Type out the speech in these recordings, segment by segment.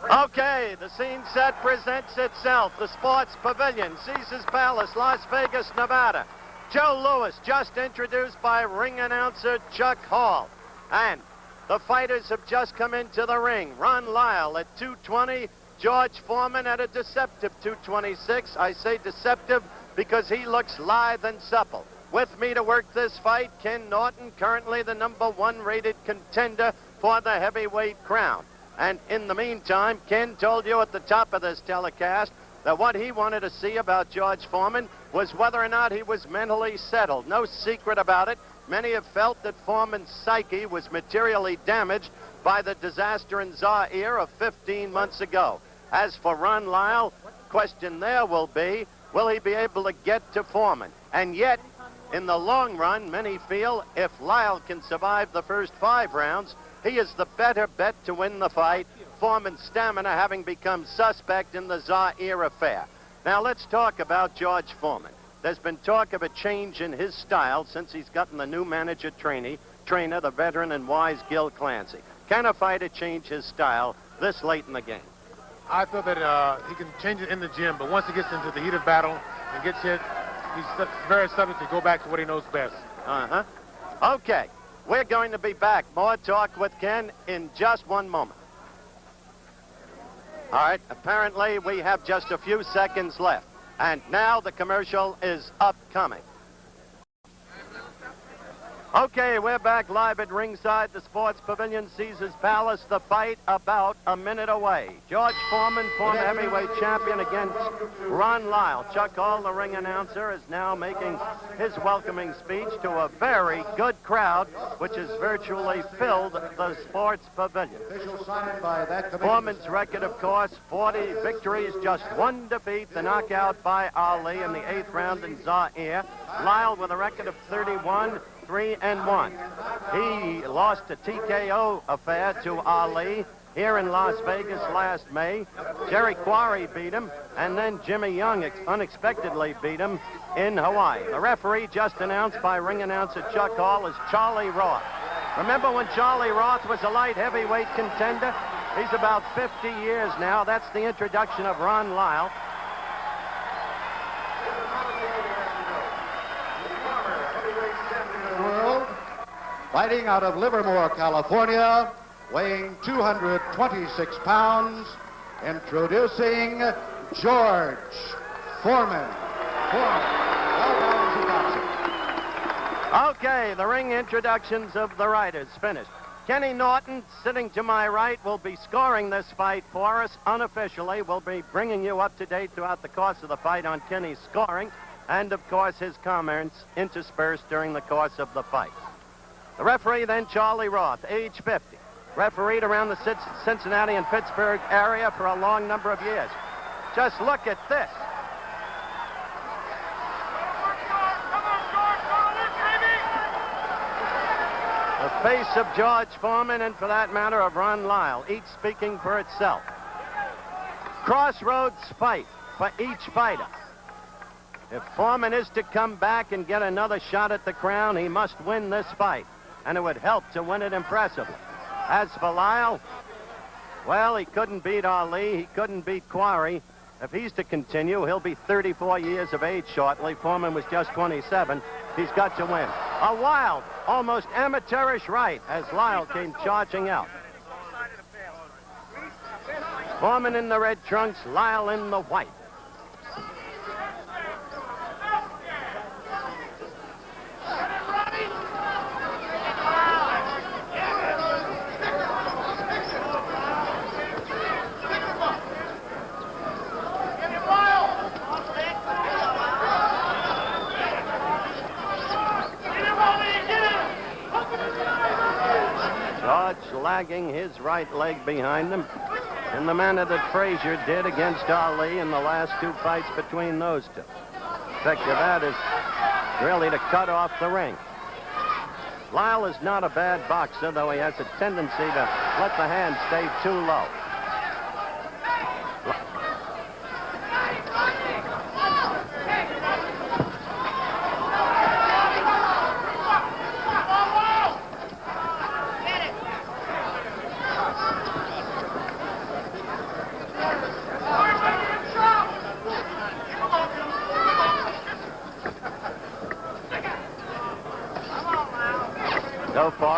Okay, the scene set presents itself. The Sports Pavilion, Caesars Palace, Las Vegas, Nevada. Joe Louis, just introduced by ring announcer Chuck Hall. And the fighters have just come into the ring. Ron Lyle at 220, George Foreman at a deceptive 226. I say deceptive because he looks lithe and supple. With me to work this fight, Ken Norton, currently the #1 rated contender for the heavyweight crown. And in the meantime, Ken told you at the top of this telecast that what he wanted to see about George Foreman was whether or not he was mentally settled. No secret about it. Many have felt that Foreman's psyche was materially damaged by the disaster in Zaire of 15 months ago. As for Ron Lyle, question there will be he be able to get to Foreman? And yet, in the long run, many feel if Lyle can survive the first 5 rounds, he is the better bet to win the fight, Foreman's stamina having become suspect in the Zaire affair. Now let's talk about George Foreman. There's been talk of a change in his style since he's gotten the new manager trainer, the veteran and wise Gil Clancy. Can a fighter change his style this late in the game? I feel that he can change it in the gym, but once he gets into the heat of battle and gets hit, he's very subject to go back to what he knows best. Okay. We're going to be back. More talk with Ken in just one moment. All right, apparently we have just a few seconds left. And now the commercial is upcoming. Okay, we're back live at ringside, the Sports Pavilion, Caesars Palace. The fight about a minute away. George Foreman, former heavyweight champion, against Ron Lyle. Chuck Hall, the ring announcer, is now making his welcoming speech to a very good crowd, which has virtually filled the Sports Pavilion. Foreman's record, of course, 40 victories, just 1 defeat, the knockout by Ali in the 8th round in Zaire. Lyle with a record of 31. 3-1. He lost a TKO affair to Ali here in Las Vegas last May. Jerry Quarry beat him, and then Jimmy Young unexpectedly beat him in Hawaii. The referee just announced by ring announcer Chuck Hall is Charlie Roth. Remember when Charlie Roth was a light heavyweight contender? He's about 50 years now. That's the introduction of Ron Lyle. Fighting out of Livermore, California, weighing 226 pounds, introducing George Foreman. Okay, the ring introductions of the riders finished. Kenny Norton, sitting to my right, will be scoring this fight for us unofficially. We'll be bringing you up to date throughout the course of the fight on Kenny's scoring and, of course, his comments interspersed during the course of the fight. The referee then, Charlie Roth, age 50. Refereed around the Cincinnati and Pittsburgh area for a long number of years. Just look at this. The face of George Foreman and, for that matter, of Ron Lyle, each speaking for itself. Crossroads fight for each fighter. If Foreman is to come back and get another shot at the crown, he must win this fight. And it would help to win it impressively. As for Lyle, well, he couldn't beat Ali. He couldn't beat Quarry. If he's to continue, he'll be 34 years of age shortly. Foreman was just 27. He's got to win. A wild, almost amateurish right as Lyle came charging out. Foreman in the red trunks, Lyle in the white. Lagging his right leg behind him in the manner that Frazier did against Ali in the last 2 fights between those two. The effect of that is really to cut off the ring. Lyle is not a bad boxer, though he has a tendency to let the hand stay too low.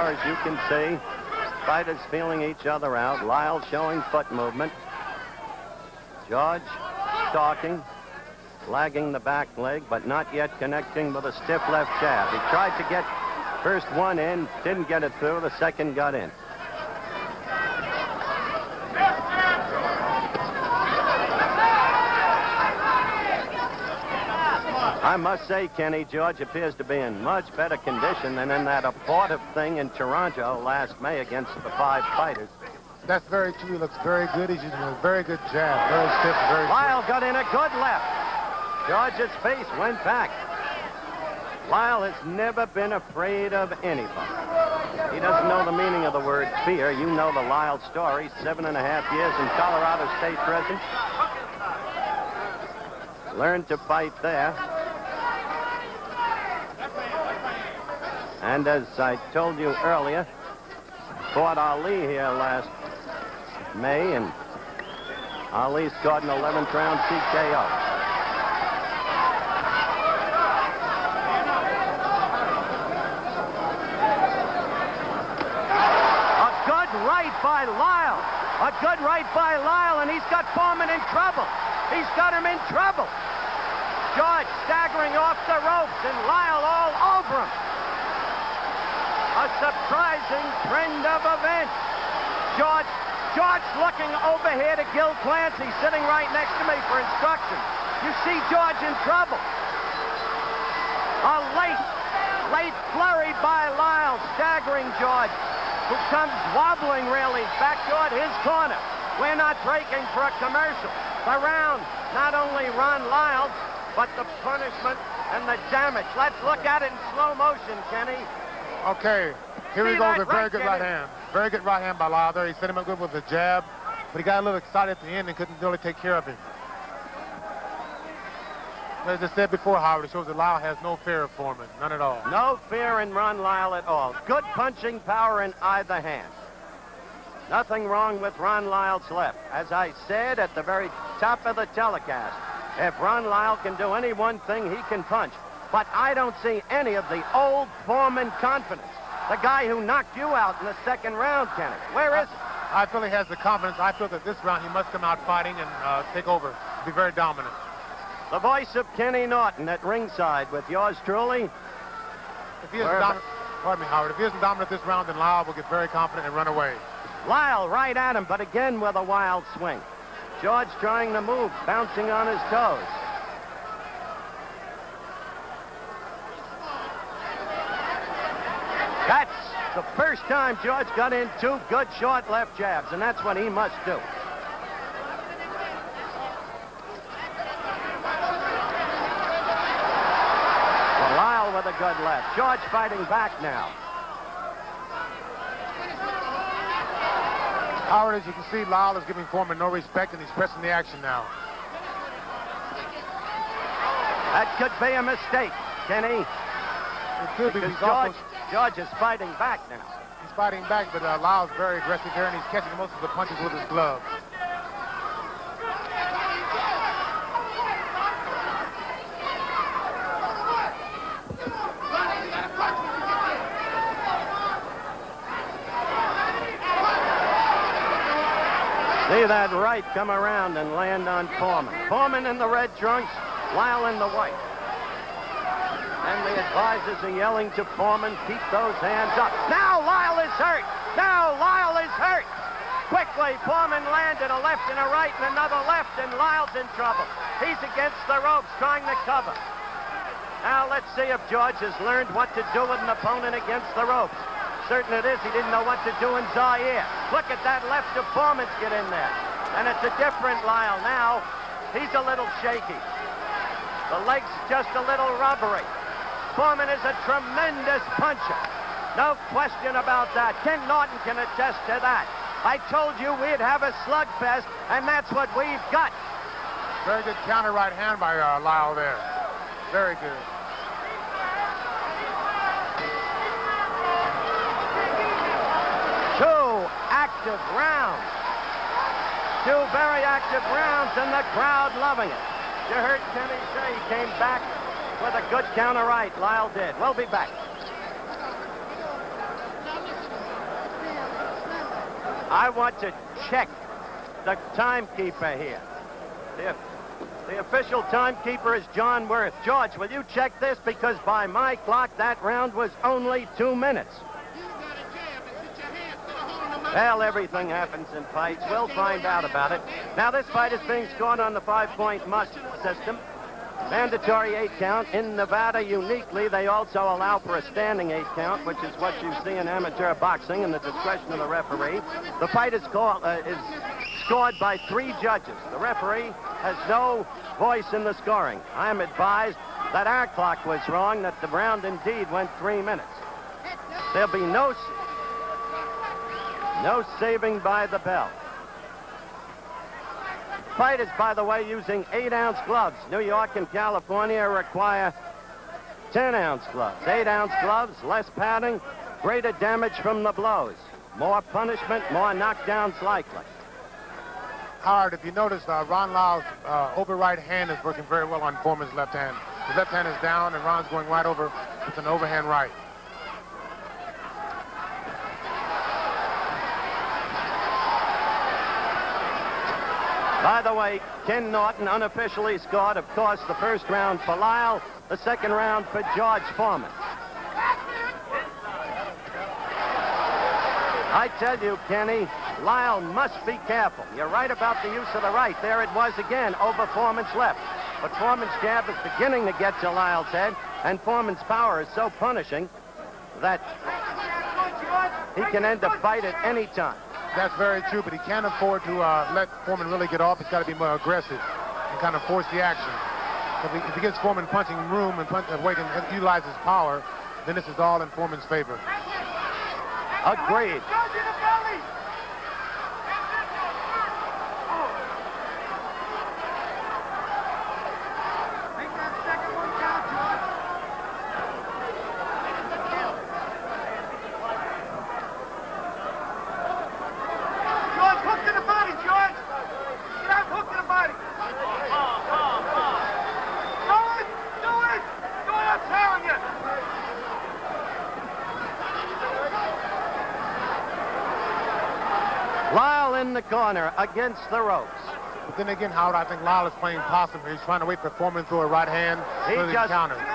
as you can see. Fighters feeling each other out. Lyle showing foot movement. George stalking, lagging the back leg, but not yet connecting with a stiff left jab. He tried to get first one in, didn't get it through. The second got in. I must say, Kenny, George appears to be in much better condition than in that abortive thing in Toronto last May against the 5 fighters. That's very true. He looks very good. He's using a very good jab. Very stiff, very Lyle got in a good left. George's face went back. Lyle has never been afraid of anybody. He doesn't know the meaning of the word fear. You know the Lyle story. 7.5 years in Colorado State prison. Learned to fight there. And as I told you earlier, fought Ali here last May, and Ali scored an 11th round TKO. A good right by Lyle. A good right by Lyle, and he's got Foreman in trouble. He's got him in trouble. George staggering off the ropes, and Lyle all over him. A surprising trend of events. George looking over here to Gil Clancy, sitting right next to me for instructions. You see George in trouble. A late flurry by Lyle, staggering George, who comes wobbling really back toward his corner. We're not breaking for a commercial. The round, not only Ron Lyle's, but the punishment and the damage. Let's look at it in slow motion, Kenny. Okay, here we go with a very good right hand. Very good right hand by Lyle there. He set him up good with a jab, but he got a little excited at the end and couldn't really take care of him. As I said before, Howard, it shows that Lyle has no fear of Foreman, none at all. No fear in Ron Lyle at all. Good punching power in either hand. Nothing wrong with Ron Lyle's left. As I said at the very top of the telecast, if Ron Lyle can do any one thing, he can punch. But I don't see any of the old Foreman confidence. The guy who knocked you out in the second round, Kenny. Where is it? I feel he has the confidence. I feel that this round he must come out fighting and take over, be very dominant. The voice of Kenny Norton at ringside with yours truly. If he isn't dominant, pardon me, Howard, if he isn't dominant this round, then Lyle will get very confident and run away. Lyle right at him, but again with a wild swing. George trying to move, bouncing on his toes. That's the first time George got in 2 good short left jabs, and that's what he must do. Well, Lyle with a good left. George fighting back now. Howard, as you can see, Lyle is giving Foreman no respect, and he's pressing the action now. That could be a mistake, Kenny. It could be. George is fighting back now. He's fighting back, but Lyle's very aggressive there, and he's catching most of the punches with his glove. See that right come around and land on Foreman. Foreman in the red trunks, Lyle in the white. And the advisors are yelling to Foreman, keep those hands up. Now Lyle is hurt. Now Lyle is hurt. Quickly, Foreman landed a left and a right and another left, and Lyle's in trouble. He's against the ropes, trying to cover. Now let's see if George has learned what to do with an opponent against the ropes. Certain it is, he didn't know what to do in Zaire. Look at that left of Foreman's get in there. And it's a different Lyle now. He's a little shaky. The leg's just a little rubbery. Foreman is a tremendous puncher. No question about that. Ken Norton can attest to that. I told you we'd have a slugfest, and that's what we've got. Very good counter right hand by Lyle there. Very good. Two active rounds. 2 very active rounds, and the crowd loving it. You heard Kenny say he came back with a good counter right. Lyle did. We'll be back. I want to check the timekeeper here. The official timekeeper is John Worth. George, will you check this? Because by my clock, that round was only 2 minutes. Well, everything happens in fights. We'll find out about it. Now, this fight is being scored on the 5-point must system. Mandatory 8 count. In Nevada, uniquely, they also allow for a standing 8 count, which is what you see in amateur boxing in the discretion of the referee. The fight is scored by 3 judges. The referee has no voice in the scoring. I am advised that our clock was wrong, that the round indeed went 3 minutes. There'll be no saving by the bell. Fighters, by the way, using 8-ounce gloves. New York and California require 10-ounce gloves. 8-ounce gloves, less padding, greater damage from the blows. More punishment, more knockdowns likely. Howard, if you notice, Ron Lyle's over right hand is working very well on Foreman's left hand. His left hand is down, and Ron's going right over with an overhand right. By the way, Ken Norton unofficially scored, of course, the first round for Lyle, the second round for George Foreman. I tell you, Kenny, Lyle must be careful. You're right about the use of the right. There it was again, over Foreman's left. But Foreman's jab is beginning to get to Lyle's head, and Foreman's power is so punishing that he can end the fight at any time. That's very true, but he can't afford to let Foreman really get off. He's got to be more aggressive and kind of force the action. If he gets Foreman punching room and where he can utilize his power, then this is all in Foreman's favor. Agreed. Lyle in the corner against the ropes. But then again, Howard, I think Lyle is playing possum here. He's trying to wait for Foreman to throw a right hand.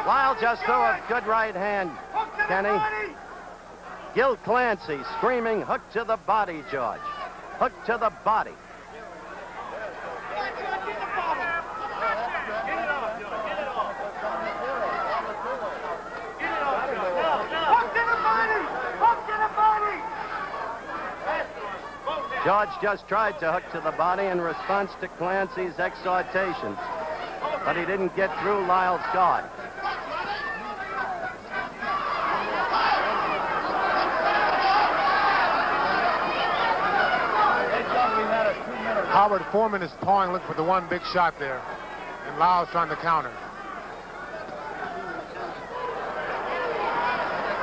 Lyle just threw a good right hand, Kenny. Gil Clancy screaming, hook to the body, George. Hook to the body. George just tried to hook to the body in response to Clancy's exhortations, but he didn't get through Lyle's guard. Howard, Foreman is pawing, looking for the one big shot there, and Lyle's trying to counter.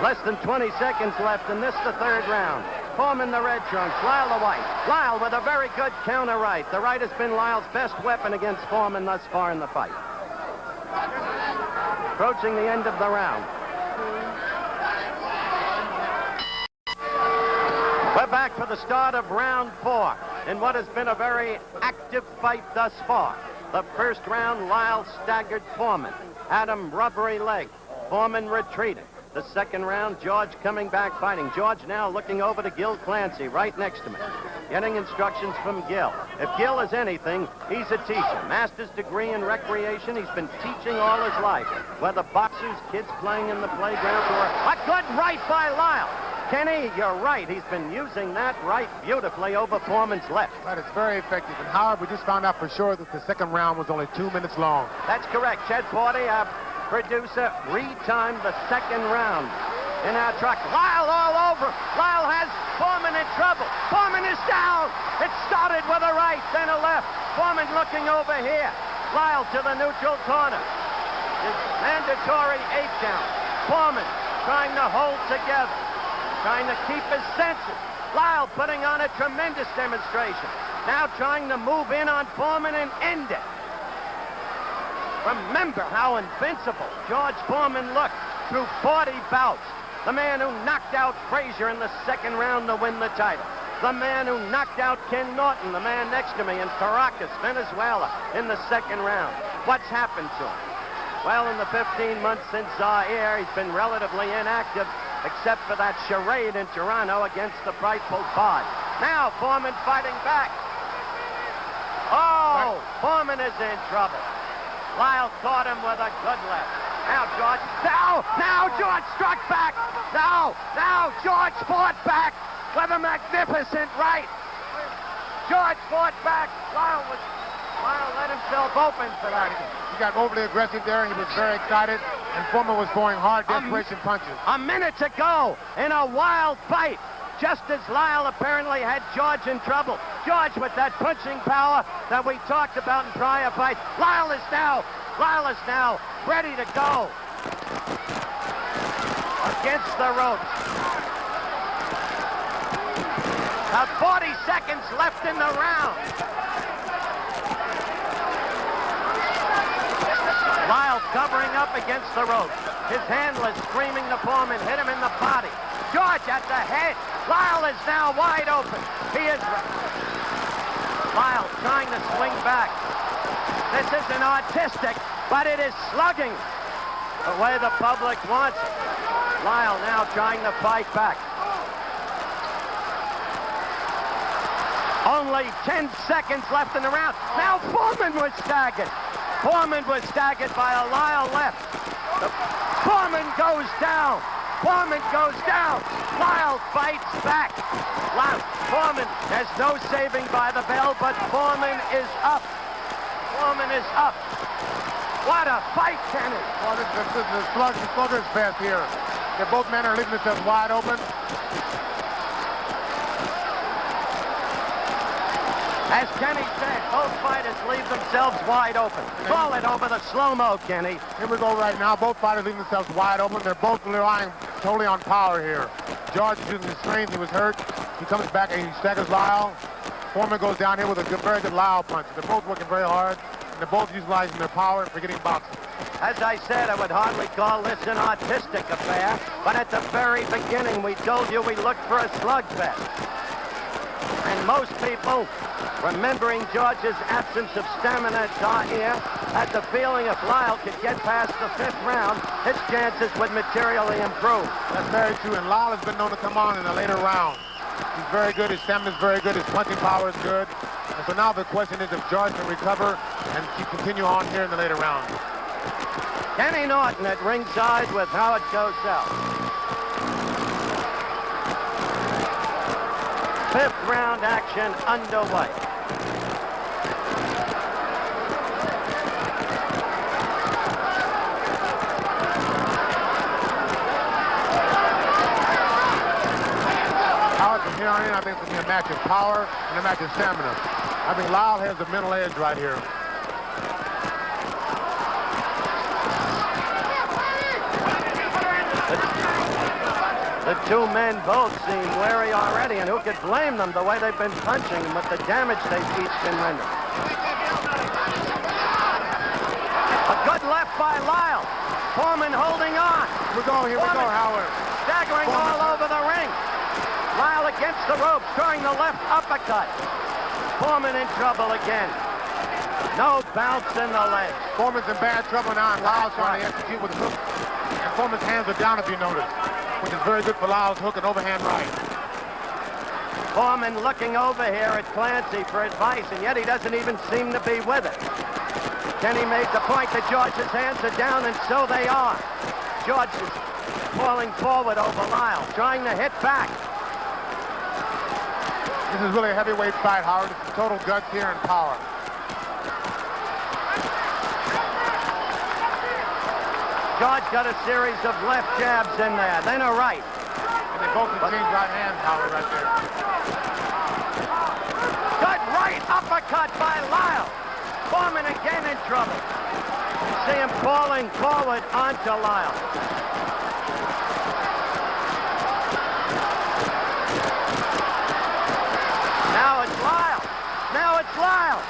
Less than 20 seconds left, and this the third round. Foreman the red trunks, Lyle the white. Lyle with a very good counter right. The right has been Lyle's best weapon against Foreman thus far in the fight. Approaching the end of the round. We're back for the start of round 4 in what has been a very active fight thus far. The first round, Lyle staggered Foreman. Had him rubbery leg. Foreman retreated. The second round, George coming back fighting. George now looking over to Gil Clancy right next to me. Getting instructions from Gil. If Gil is anything, he's a teacher. Master's degree in recreation. He's been teaching all his life. Whether boxers, kids playing in the playground, or a good right by Lyle. Kenny, you're right. He's been using that right beautifully over Foreman's left. That is very effective. And Howard, we just found out for sure that the second round was only 2 minutes long. That's correct. Chet Forty, our producer, retimed the second round in our truck. Lyle all over. Lyle has Foreman in trouble. Foreman is down. It started with a right, then a left. Foreman looking over here. Lyle to the neutral corner. His mandatory 8 count. Foreman trying to hold together, trying to keep his senses. Lyle putting on a tremendous demonstration. Now trying to move in on Foreman and end it. Remember how invincible George Foreman looked through 40 bouts. The man who knocked out Frazier in the second round to win the title. the man who knocked out Ken Norton, the man next to me in Caracas, Venezuela, in the second round. What's happened to him? Well, in the 15 months since Zaire, he's been relatively inactive, except for that charade in Toronto against the frightful Bod. Now, Foreman fighting back. Oh, Foreman is in trouble. Lyle caught him with a good left. Now, George. Now, George struck back. Now, George fought back with a magnificent right. George fought back. Lyle let himself open for that. He got overly aggressive there. He was very excited, and Foreman was throwing hard desperation punches. A minute to go in a wild fight, just as Lyle apparently had George in trouble. George with that punching power that we talked about in prior fights. Lyle is now ready to go against the ropes. About 40 seconds left in the round. Lyle covering up against the ropes. His handler screaming to Foreman, hit him in the body. George at the head. Lyle is now wide open. He is... Lyle trying to swing back. This isn't artistic, but it is slugging the way the public wants it. Lyle now trying to fight back. Only 10 seconds left in the round. Now Foreman was staggered. Foreman was staggered by a Lyle left. Foreman goes down. Foreman goes down. Lyle fights back. Foreman, there's no saving by the bell, but Foreman is up. Foreman is up. What a fight, Kenny. Well, this is the slugger's fest here. Both men are leaving themselves wide open. As Kenny said, both fighters leave themselves wide open. Call it over the slow-mo, Kenny. Here we go right now. Both fighters leaving themselves wide open. They're both relying totally on power here. George is using his strength. He was hurt. He comes back and he staggers Lyle. Foreman goes down here with a very good Lyle punch. They're both working very hard. And they're both utilizing their power and forgetting boxing. As I said, I would hardly call this an artistic affair, but at the very beginning, we told you we looked for a slugfest. And most people, remembering George's absence of stamina at Zaire, had the feeling if Lyle could get past the 5th round, his chances would materially improve. That's very true, and Lyle has been known to come on in the later rounds. He's very good, his stamina is very good, his punching power is good. And so now the question is if George can recover and continue on here in the later rounds. Kenny Norton at ringside with how it goes out. 5th round action underway. From here on in, I think it's going to be a match of power and a match of stamina. I think Lyle has the mental edge right here. The two men both seem wary already, and who could blame them the way they've been punching and with the damage they've each been rendered. A good left by Lyle. Foreman holding on. Here we go, Howard. Staggering all over the ring. Lyle against the ropes, throwing the left uppercut. Foreman in trouble again. No bounce in the leg. Foreman's in bad trouble now, and Lyle's trying to execute with the hook. And Foreman's hands are down, if you notice, which is very good for Lyle's hook and overhand right. Foreman looking over here at Clancy for advice, and yet he doesn't even seem to be with it. Kenny made the point that George's hands are down, and so they are. George is falling forward over Lyle, trying to hit back. This is really a heavyweight fight, Howard. It's total guts here and power. George got a series of left jabs in there, then a right. And they both exchange right hands, Howard, right there. Good right uppercut by Lyle. Foreman again in trouble. You see him falling forward onto Lyle. Now it's Lyle. Now it's Lyle.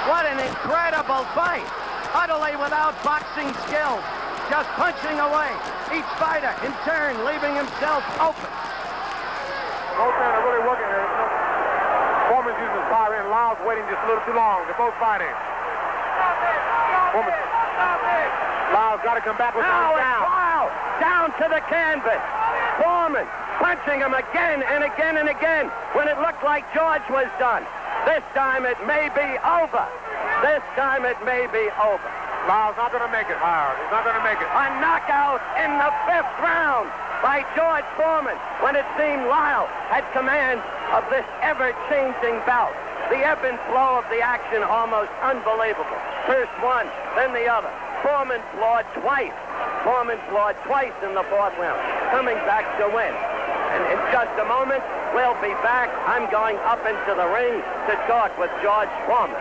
What an incredible fight. Utterly without boxing skills. Just punching away. Each fighter, in turn, leaving himself open. Both men are really working here. Foreman's using his power and Lyle's waiting just a little too long. They're both fighting. Foreman. Lyle's got to come back with Now one it's down. Lyle down to the canvas. Foreman punching him again and again and again when it looked like George was done. This time it may be over. This time it may be over. Lyle's not going to make it, Howard. He's not going to make it. A knockout in the 5th round by George Foreman when it seemed Lyle had command of this ever-changing bout. The ebb and flow of the action almost unbelievable. First one, then the other. Foreman floored twice. Foreman floored twice in the 4th round, coming back to win. And in just a moment, we'll be back. I'm going up into the ring to talk with George Foreman.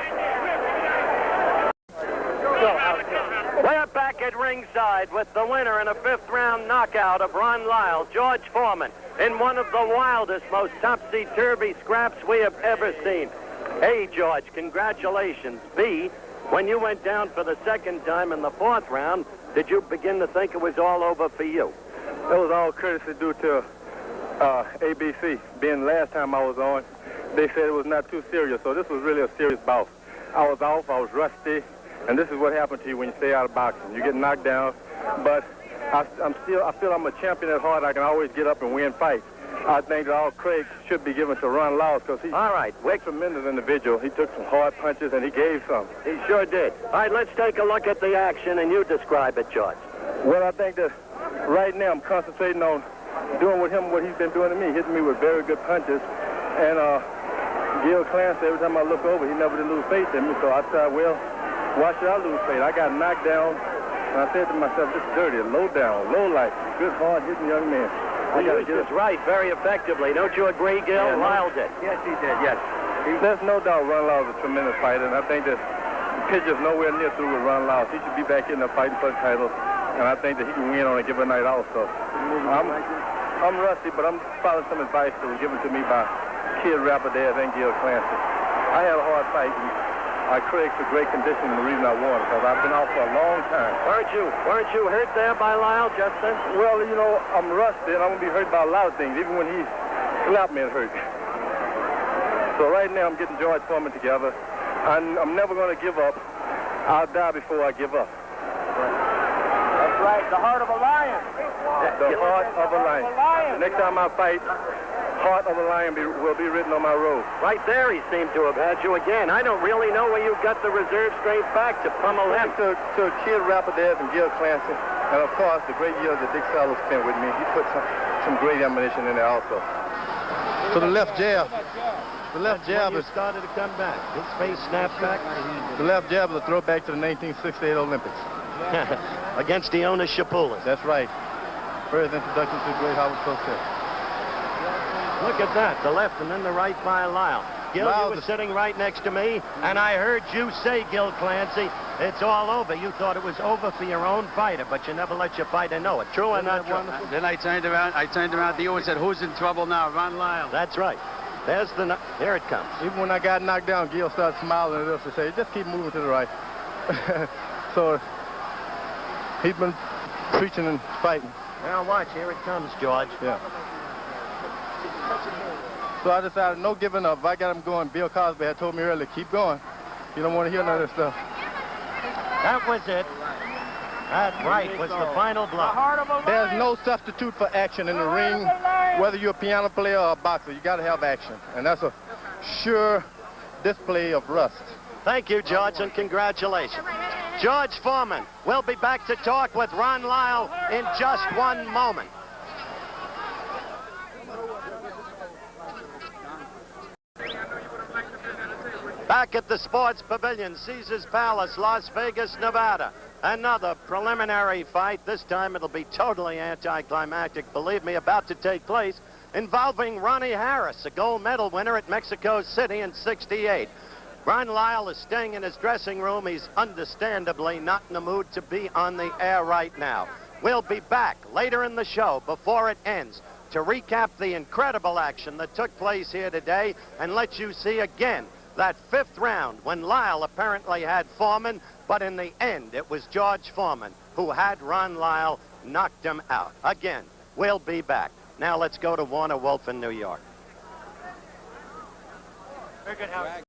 We're back at ringside with the winner in a 5th round knockout of Ron Lyle, George Foreman, in one of the wildest, most topsy-turvy scraps we have ever seen. A, George, congratulations. B, when you went down for the 2nd time in the 4th round, did you begin to think it was all over for you? It was all courtesy due to ABC. Being the last time I was on, they said it was not too serious, so this was really a serious bout. I was off, I was rusty, and this is what happened to you when you stay out of boxing. You get knocked down, but I feel I'm a champion at heart. I can always get up and win fights. I think that all credit should be given to Ron Lyle because he's a tremendous individual. He took some hard punches and he gave some. He sure did. All right, let's take a look at the action and you describe it, George. Well, I think that right now I'm concentrating on doing with him what he's been doing to me, hitting me with very good punches. And Gil Clancy, every time I look over, he never did lose faith in me. So I thought, well, why should I lose faith? I got knocked down, and I said to myself, this is dirty, low down, low life, good, hard-hitting young man. He used his right very effectively. Don't you agree, Gil? Yeah, Lyle did. Yes, he did, yes. There's no doubt Ron Lyle's a tremendous fighter, and I think that the picture's nowhere near through with Ron Lyle. He should be back in there fighting for the title, and I think that he can win on a given night also. I'm rusty, but I'm following some advice that was given to me by Kid Rapidash and Gil Clancy. I had a hard fight, and I credit for great conditioning the reason I won, because I've been out for a long time. Weren't you hurt there by Lyle, Justin? Well, you know, I'm rusty, and I'm going to be hurt by a lot of things. Even when he slapped me, it hurt. So right now, I'm getting George Foreman together. I'm never going to give up. I'll die before I give up. That's right, the heart of a lion. The heart of a lion. Next time I fight, heart of a lion will be written on my robe. Right there, he seemed to have had you again. I don't really know where you got the reserve strength back to pummel him. To Kid Rapidash and Gil Clancy, and of course the great years that Dick Sallow spent with me. He put some great ammunition in there also. So the left jab. The left jab is started to come back. His face snapped back. The left jab is a throwback to the 1968 Olympics. Against Ioannis Shapoulis. That's right. First introduction to the great Howard Cosell. Look at that, the left and then the right by Lyle. Gil, you were sitting right next to me, and I heard you say, Gil Clancy, it's all over. You thought it was over for your own fighter, but you never let your fighter know it. True or not true? Then I turned around to you and said, who's in trouble now? Ron Lyle. That's right. Here it comes. Even when I got knocked down, Gil started smiling at us and say, just keep moving to the right. So he's been preaching and fighting. Now watch, here it comes, George. Yeah. So I decided no giving up. If I got him going, Bill Cosby had told me earlier, keep going. You don't want to hear none of this stuff. That was it. That right was the final blow. There's no substitute for action in the ring, whether you're a piano player or a boxer. You got to have action, and that's a sure display of rust. Thank you, George, and congratulations. George Foreman. We'll be back to talk with Ron Lyle in just one moment. Back at the Sports Pavilion, Caesars Palace, Las Vegas, Nevada. Another preliminary fight. This time it'll be totally anticlimactic, believe me, about to take place, involving Ronnie Harris, a gold medal winner at Mexico City in '68. Ron Lyle is staying in his dressing room. He's understandably not in the mood to be on the air right now. We'll be back later in the show, before it ends, to recap the incredible action that took place here today and let you see again that 5th round when Lyle apparently had Foreman, but in the end it was George Foreman who had Ron Lyle, knocked him out. Again, we'll be back. Now let's go to Warner Wolf in New York. Very good, Howard.